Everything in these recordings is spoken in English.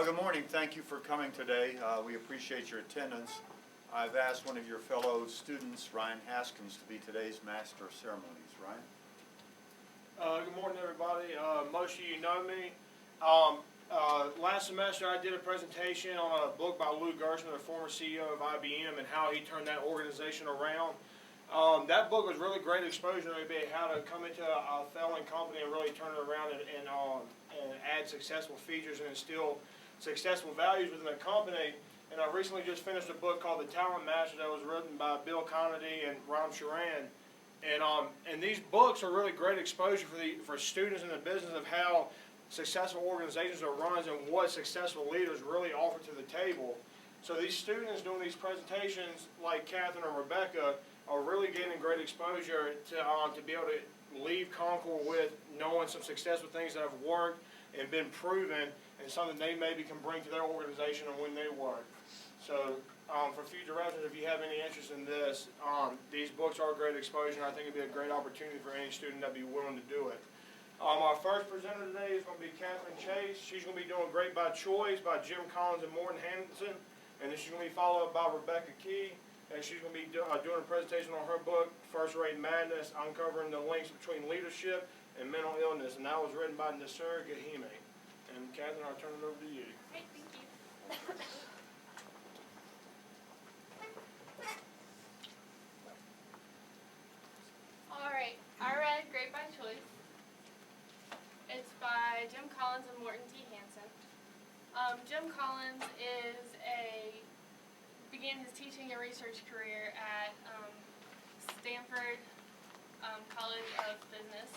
Good morning. Thank you for coming today. We appreciate your attendance. I've asked one of your fellow students, Ryan Haskins, to be today's Master of Ceremonies. Ryan? Good morning, everybody. Most of you know me. Last semester I did a presentation on a book by Lou Gerstner, the former CEO of IBM, and how he turned that organization around. That book was really great exposure to me, how to come into a failing company and really turn it around and add successful features and instill successful values within the company. And I recently just finished a book called The Talent Master that was written by Bill Conity and Ram Charan. And these books are really great exposure for students in the business of how successful organizations are run and what successful leaders really offer to the table. So these students doing these presentations, like Catherine and Rebecca, are really getting great exposure to be able to leave Concord with knowing some successful things that have worked and been proven, and something they maybe can bring to their organization and when they work. So for future reference, if you have any interest in this, these books are great exposure, and I think it'd be a great opportunity for any student that'd be willing to do it. Our first presenter today is going to be Catherine Chase. She's going to be doing Great by Choice by Jim Collins and Morton Hanson, and then she's going to be followed by Rebecca Key, and she's going to be doing a presentation on her book, First Rate Madness, Uncovering the Links Between Leadership and Mental Illness, and that was written by Nasser Gahime. And Catherine, I'll turn it over to you. Great, thank you. All right, I read Great by Choice. It's by Jim Collins and Morton T. Hanson. Jim Collins began his teaching and research career at Stanford College of Business,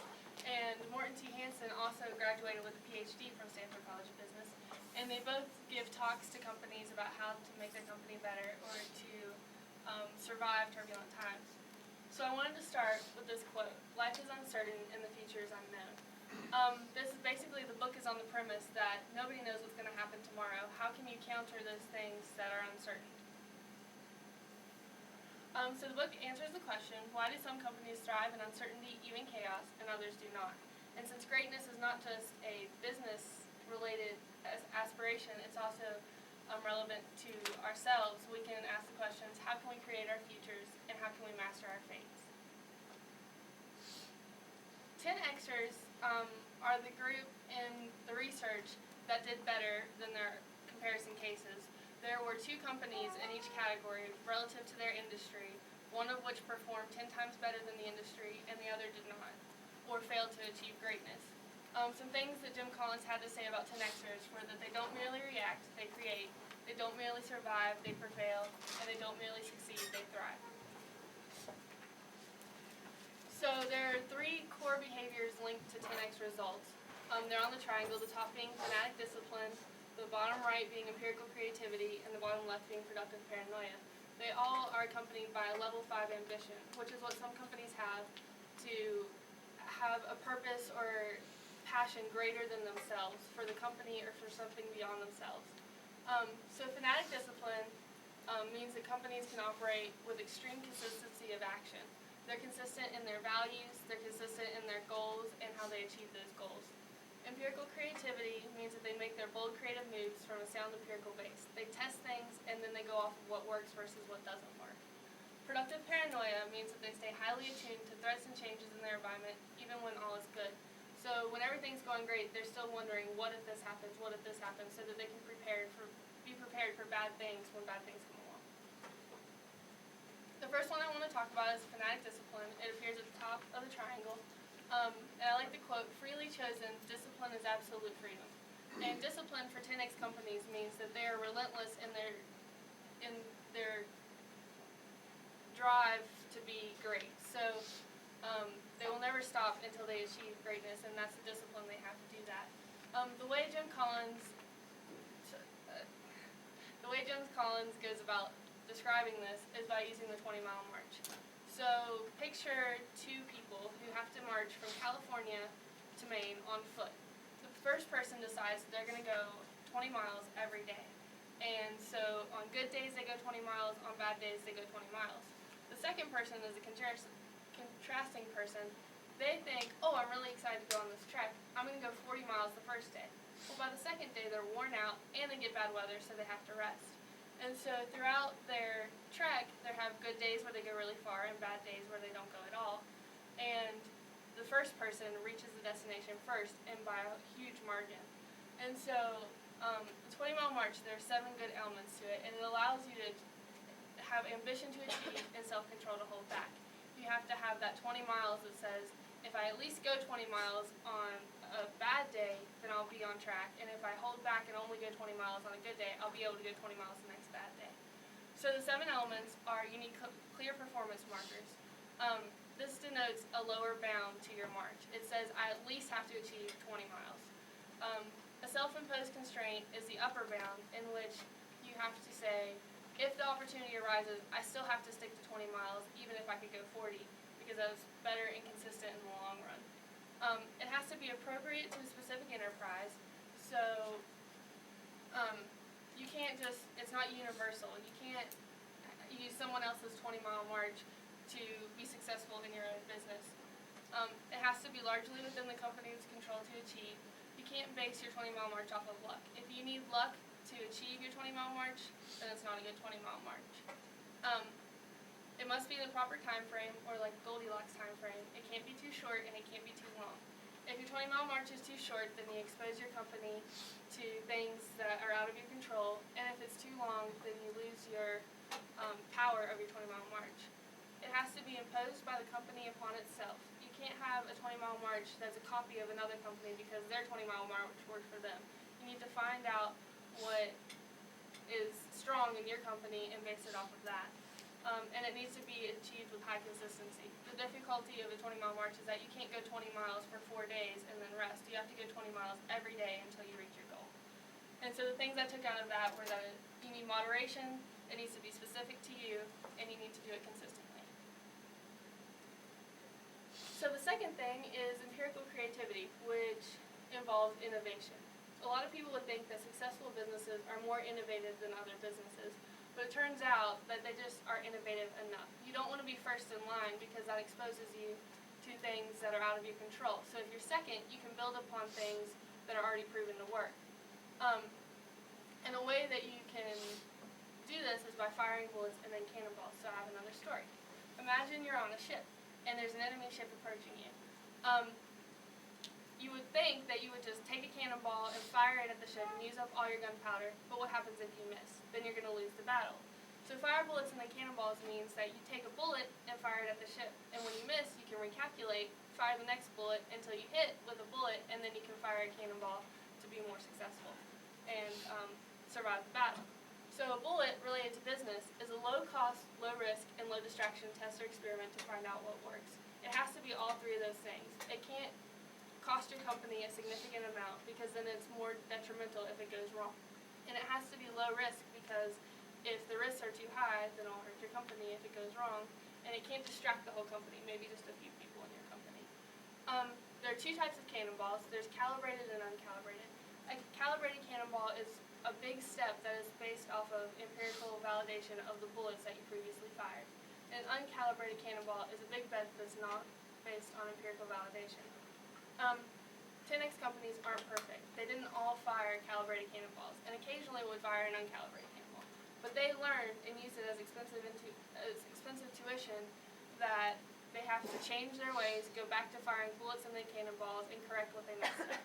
and Morton T. Hanson also graduated with a PhD from Stanford College of Business, and they both give talks to companies about how to make their company better or to survive turbulent times. So I wanted to start with this quote: "Life is uncertain and the future is unknown." This is basically, the book is on the premise that nobody knows what's going to happen tomorrow. How can you counter those things that are uncertain? So the book answers the question, why do some companies thrive in uncertainty, even chaos, and others do not? And since greatness is not just a business-related aspiration, it's also relevant to ourselves, we can ask the questions, how can we create our futures, and how can we master our fates? 10Xers are the group in the research that did better than their comparison cases. There were 2 companies in each category relative to their industry, one of which performed 10 times better than the industry and the other did not, or failed to achieve greatness. Some things that Jim Collins had to say about 10Xers were that they don't merely react, they create. They don't merely survive, they prevail. And they don't merely succeed, they thrive. So there are 3 core behaviors linked to 10X results. They're on the triangle, the top being fanatic discipline, the bottom right being empirical creativity, and the bottom left being productive paranoia. They all are accompanied by a level 5 ambition, which is what some companies have, to have a purpose or passion greater than themselves for the company or for something beyond themselves. So fanatic discipline means that companies can operate with extreme consistency of action. They're consistent in their values, they're consistent in their goals, and how they achieve those goals. Empirical creativity means that they make their bold creative moves from a sound empirical base. They test things and then they go off of what works versus what doesn't work. Productive paranoia means that they stay highly attuned to threats and changes in their environment even when all is good. So when everything's going great, they're still wondering, what if this happens, so that they can be prepared for bad things when bad things come along. The first one I want to talk about is fanatic discipline. It appears at the top of the triangle. And I like the quote, "Freely chosen, discipline is absolute freedom." And discipline for 10X companies means that they are relentless in their drive to be great. So they will never stop until they achieve greatness, and that's the discipline they have to do that. The way Jim Collins goes about describing this is by using the 20-mile march. So picture 2 people who have to march from California to Maine on foot. The first person decides they're going to go 20 miles every day. And so on good days they go 20 miles, on bad days they go 20 miles. The second person is a contrasting person. They think, oh, I'm really excited to go on this trek. I'm going to go 40 miles the first day. Well, by the second day, they're worn out and they get bad weather, so they have to rest. And so throughout their trek, they have good days where they go really far and bad days where they don't go at all. And the first person reaches the destination first and by a huge margin. And so the 20-mile march, there are 7 good elements to it, and it allows you to have ambition to achieve and self-control to hold back. You have to have that 20 miles that says, if I at least go 20 miles on a bad day, then I'll be on track. And if I hold back and only go 20 miles on a good day, I'll be able to go 20 miles the next bad day. So the 7 elements are unique, clear performance markers. This denotes a lower bound to your march. It says I at least have to achieve 20 miles. A self-imposed constraint is the upper bound, in which you have to say, if the opportunity arises, I still have to stick to 20 miles, even if I could go 40, because that's better and consistent in the long run. It has to be appropriate to the specific enterprise, so you can't just, it's not universal. You can't use someone else's 20-mile march to be successful in your own business. It has to be largely within the company's control to achieve. You can't base your 20-mile march off of luck. If you need luck to achieve your 20-mile march, then it's not a good 20-mile march. It must be in the proper time frame, or like Goldilocks time frame. It can't be too short and it can't be too long. If your 20-mile march is too short, then you expose your company to things that are out of your control, and if it's too long, then you lose your power of your 20-mile march. It has to be imposed by the company upon itself. You can't have a 20-mile march that's a copy of another company because their 20-mile march worked for them. You need to find out what is strong in your company and base it off of that. And it needs to be achieved with high consistency. The difficulty of a 20-mile march is that you can't go 20 miles for 4 days and then rest. You have to go 20 miles every day until you reach your goal. And so the things I took out of that were that you need moderation, it needs to be specific to you, and you need to do it consistently. So the second thing is empirical creativity, which involves innovation. A lot of people would think that successful businesses are more innovative than other businesses. But it turns out that they just aren't innovative enough. You don't want to be first in line because that exposes you to things that are out of your control. So if you're second, you can build upon things that are already proven to work. And a way that you can do this is by firing bullets and then cannonballs. So I have another story. Imagine you're on a ship and there's an enemy ship approaching you. You would think that you would just take a cannonball and fire it at the ship and use up all your gunpowder, but what happens if you miss? Then you're going to lose the battle. So fire bullets and then cannonballs means that you take a bullet and fire it at the ship, and when you miss, you can recalculate, fire the next bullet until you hit with a bullet, and then you can fire a cannonball to be more successful and survive the battle. So a bullet related to business is a low-cost, low-risk, and low-distraction test or experiment to find out what works. It has to be all 3 of those things. It can't cost your company a significant amount because then it's more detrimental if it goes wrong. And it has to be low risk because if the risks are too high, then it'll hurt your company if it goes wrong. And it can't distract the whole company, maybe just a few people in your company. There are 2 types of cannonballs. There's calibrated and uncalibrated. A calibrated cannonball is a big step that is based off of empirical validation of the bullets that you previously fired. An uncalibrated cannonball is a big bet that's not based on empirical validation. 10X companies aren't perfect. They didn't all fire calibrated cannonballs, and occasionally would fire an uncalibrated cannonball. But they learned and used it as expensive tuition that they have to change their ways, go back to firing bullets and then cannonballs, and correct what they messed up.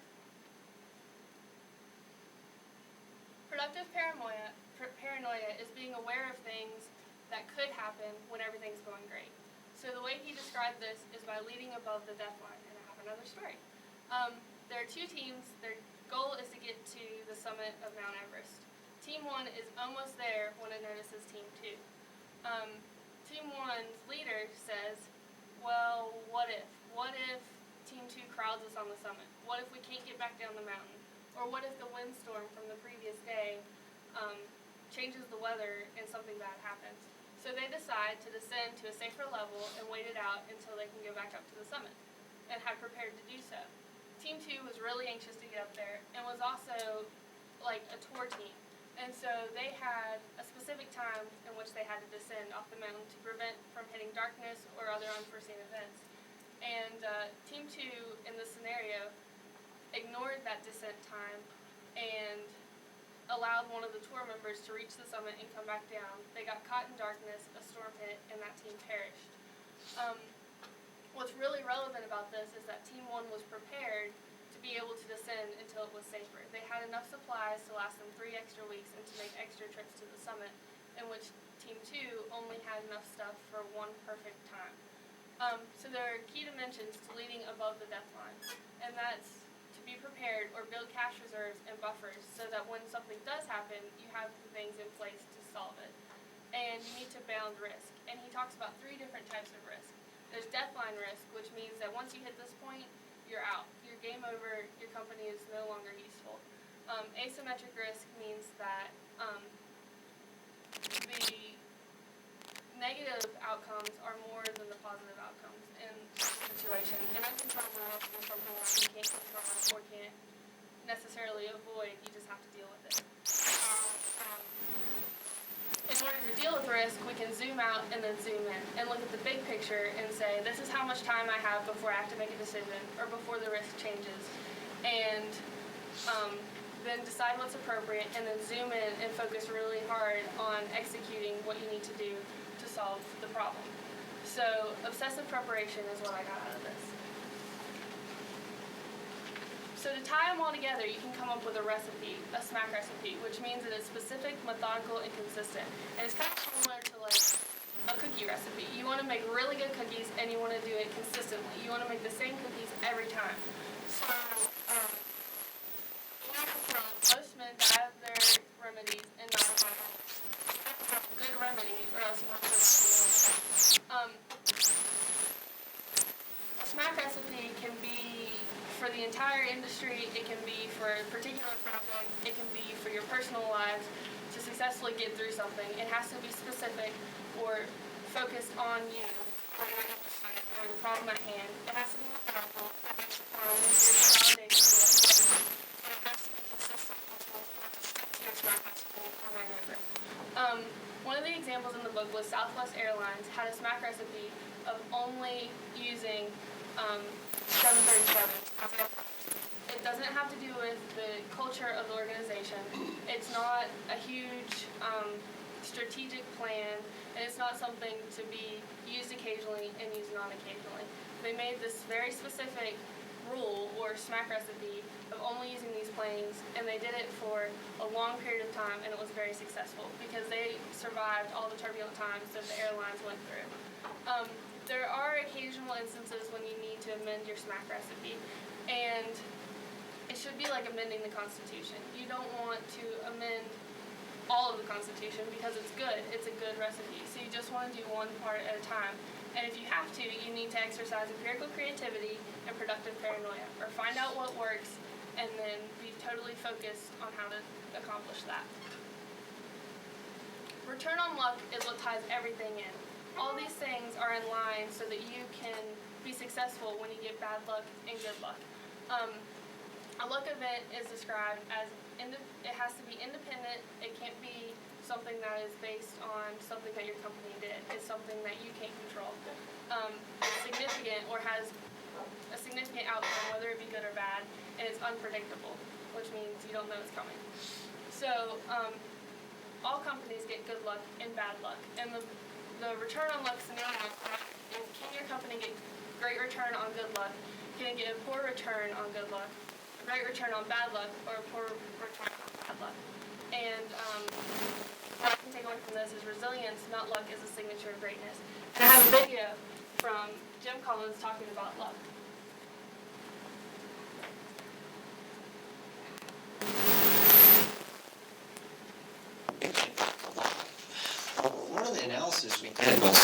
Productive paranoia is being aware of things that could happen when everything's going great. So the way he described this is by leading above the death line. Another story. There are 2 teams. Their goal is to get to the summit of Mount Everest. Team 1 is almost there when it notices Team 2. Team 1's leader says, well, what if? What if Team 2 crowds us on the summit? What if we can't get back down the mountain? Or what if the windstorm from the previous day changes the weather and something bad happens? So they decide to descend to a safer level and wait it out until they can go back up to the summit, and had prepared to do so. Team 2 was really anxious to get up there and was also like a tour team. And so they had a specific time in which they had to descend off the mountain to prevent from hitting darkness or other unforeseen events. And Team 2 in this scenario ignored that descent time and allowed one of the tour members to reach the summit and come back down. They got caught in darkness, a storm hit, and that team perished. What's really relevant about this is that Team 1 was prepared to be able to descend until it was safer. They had enough supplies to last them 3 extra weeks and to make extra trips to the summit, in which Team 2 only had enough stuff for 1 perfect time. So there are key dimensions to leading above the death line, and that's to be prepared or build cash reserves and buffers so that when something does happen, you have the things in place to solve it. And you need to bound risk. And he talks about 3 different types of risk. There's death line risk, which means that once you hit this point, you're out. You're game over, your company is no longer useful. Asymmetric risk means that the negative outcomes are more than the positive outcomes in the situation. And uncontrollable risk is something that you can't control or can't necessarily avoid, you just have to deal with it. In order to deal with risk, we can zoom out and then zoom in and look at the big picture and say, this is how much time I have before I have to make a decision or before the risk changes. And then decide what's appropriate and then zoom in and focus really hard on executing what you need to do to solve the problem. So obsessive preparation is what I got out of this. So to tie them all together, you can come up with a recipe, a SMAC recipe, which means that it's specific, methodical, and consistent. And it's kind of similar to like a cookie recipe. You want to make really good cookies, and you want to do it consistently. You want to make the same cookies every time. So most men die of their remedies and not of a good remedy, or else you have to a SMAC recipe can be for the entire industry, it can be for a particular project, it can be for your personal lives to successfully get through something. It has to be specific or focused on you or your industry or the problem at hand. It has to be methodical, it makes the problem easier to validate and it has to be consistent, which means you have to stick to your SMAC recipe over and over. One of the examples in the book was Southwest Airlines had a SMAC recipe of only using 737. It doesn't have to do with the culture of the organization. It's not a huge strategic plan, and it's not something to be used occasionally and used non-occasionally. They made this very specific rule or SMAC recipe of only using these planes, and they did it for a long period of time, and it was very successful because they survived all the turbulent times that the airlines went through. There are occasional instances when you need to amend your SMAC recipe, and it should be like amending the Constitution. You don't want to amend all of the Constitution because it's good. It's a good recipe. So you just want to do one part at a time. And if you have to, you need to exercise empirical creativity and productive paranoia, or find out what works and then be totally focused on how to accomplish that. Return on luck is what ties everything in. All these things are in line so that you can be successful when you get bad luck and good luck. A luck event is described as, it has to be independent, it can't be something that is based on something that your company did. It's something that you can't control. It's significant or has a significant outcome, whether it be good or bad, and it's unpredictable, which means you don't know it's coming. So all companies get good luck and bad luck. And the return on luck scenario, can your company get great return on good luck? Can it get a poor return on good luck, a great return on bad luck, or a poor return on bad luck? And what I can take away from this is resilience, not luck, is a signature of greatness. And I have a video from Jim Collins talking about luck. One of the analysis we did was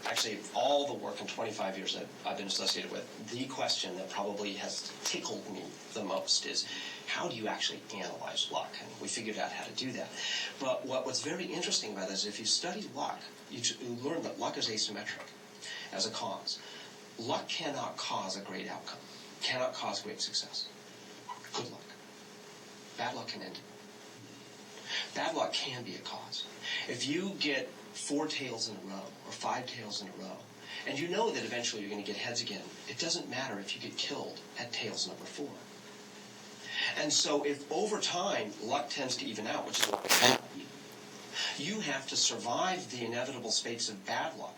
actually all the work in 25 years that I've been associated with, the question that probably has tickled me the most is, how do you actually analyze luck? And we figured out how to do that. But what was very interesting about this is if you study luck, you learn that luck is asymmetric as a cause. Luck cannot cause a great outcome, cannot cause great success. Good luck. Bad luck can end it. Bad luck can be a cause. If you get 4 tails in a row or 5 tails in a row, and you know that eventually you're going to get heads again, it doesn't matter if you get killed at tails number 4. And so if over time, luck tends to even out, which is what you have to survive the inevitable spates of bad luck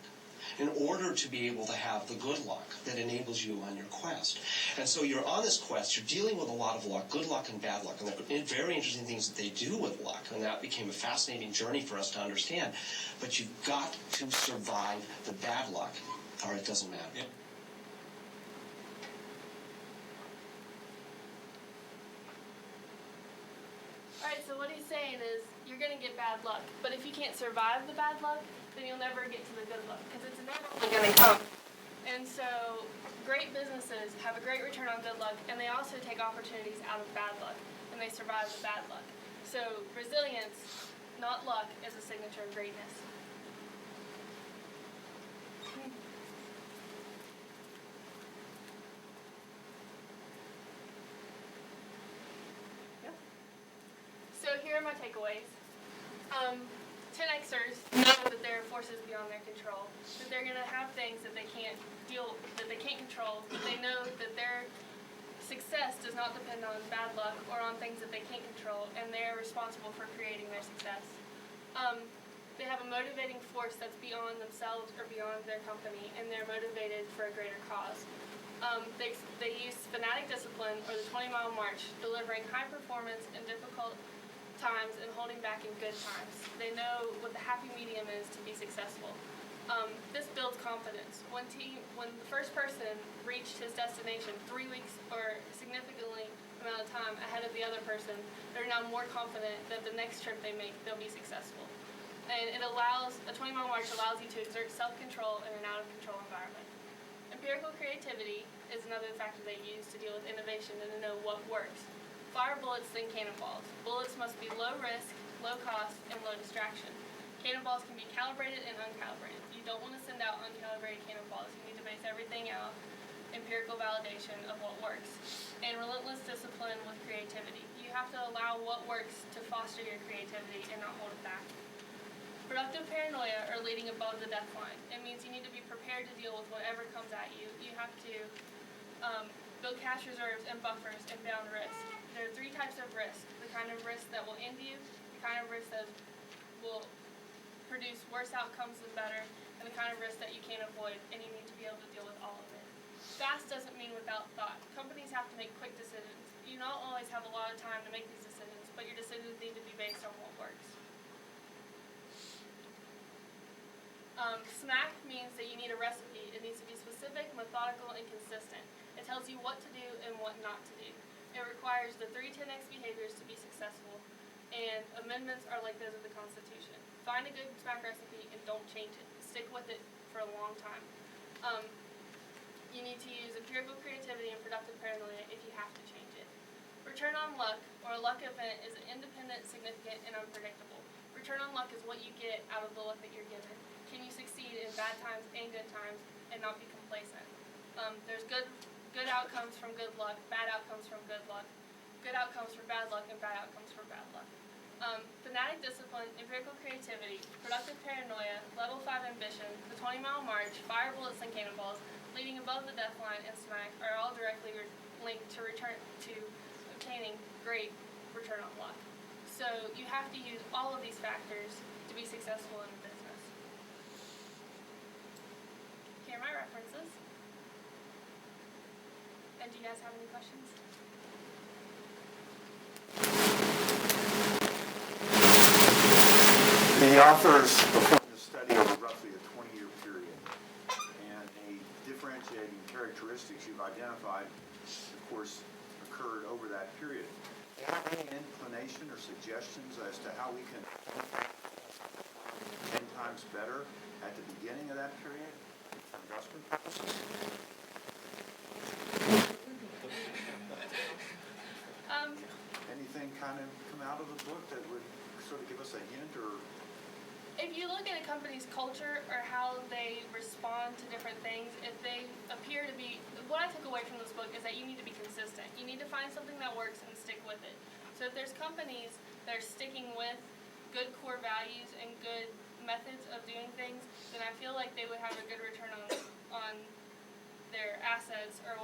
in order to be able to have the good luck that enables you on your quest. And so you're on this quest, you're dealing with a lot of luck, good luck and bad luck, and there are very interesting things that they do with luck, and that became a fascinating journey for us to understand. But you've got to survive the bad luck, or it doesn't matter. Yep. Alright, so what he's saying is, you're gonna get bad luck, but if you can't survive the bad luck, then you'll never get to the good luck, because it's inevitably gonna come. And so, great businesses have a great return on good luck, and they also take opportunities out of bad luck, and they survive the bad luck. So, resilience, not luck, is a signature of greatness. So here are my takeaways. 10Xers know that there are forces beyond their control, that they're going to have things that they can't control, but they know that their success does not depend on bad luck or on things that they can't control, and they're responsible for creating their success. They have a motivating force that's beyond themselves or beyond their company, and they're motivated for a greater cause. They use fanatic discipline, or the 20-mile march, delivering high performance in difficult times and holding back in good times. They know what the happy medium is to be successful. This builds confidence. When the first person reached his destination 3 weeks or significantly amount of time ahead of the other person, they're now more confident that the next trip they make, they'll be successful. And a 20-mile march allows you to exert self-control in an out-of-control environment. Empirical creativity is another factor they use to deal with innovation and to know what works. Fire bullets than cannonballs. Bullets must be low risk, low cost, and low distraction. Cannonballs can be calibrated and uncalibrated. You don't want to send out uncalibrated cannonballs. You need to base everything out empirical validation of what works. And relentless discipline with creativity. You have to allow what works to foster your creativity and not hold it back. Productive paranoia, or leading above the death line. It means you need to be prepared to deal with whatever comes at you. You have to build cash reserves and buffers and bound risk. There are 3 types of risk. The kind of risk that will end you, the kind of risk that will produce worse outcomes than better, and the kind of risk that you can't avoid, and you need to be able to deal with all of it. Fast doesn't mean without thought. Companies have to make quick decisions. You don't always have a lot of time to make these decisions, but your decisions need to be based on what works. SMAC means that you need a recipe. It needs to be specific, methodical, and consistent. It tells you what to do and what not to do. It requires the 3 10X behaviors to be successful, and amendments are like those of the Constitution. Find a good SMAC recipe and don't change it. Stick with it for a long time. You need to use empirical creativity and productive paranoia if you have to change it. Return on luck, or a luck event, is independent, significant, and unpredictable. Return on luck is what you get out of the luck that you're given. Can you succeed in bad times and good times and not be complacent? There's good outcomes from good luck, bad outcomes from good luck, good outcomes for bad luck, and bad outcomes for bad luck. Fanatic discipline, empirical creativity, productive paranoia, level 5 ambition, the 20-mile march, fire bullets and cannonballs, leading above the death line, and SMAC are all directly linked to obtaining great return on luck. So you have to use all of these factors to be successful in business. Here are my references. And do you guys have any questions? The authors performed a study over roughly a 20-year period, and the differentiating characteristics you've identified, of course, occurred over that period. Do you have any inclination or suggestions as to how we can 10 times better at the beginning of that period? Dustin? Anything kind of come out of the book that would sort of give us a hint, or? If you look at a company's culture or how they respond to different things, if they appear to be, what I took away from this book is that you need to be consistent. You need to find something that works and stick with it. So if there's companies that are sticking with good core values and good methods of doing things, then I feel like they would have a good return on their assets or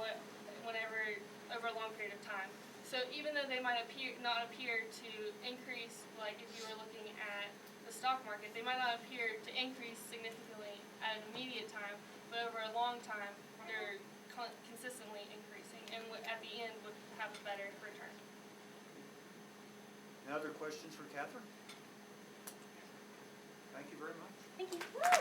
whatever over a long period of time. So even though they might not appear to increase, like if you were looking at the stock market, they might not appear to increase significantly at an immediate time, but over a long time, they're consistently increasing, and at the end would have a better return. Any other questions for Catherine? Thank you very much. Thank you.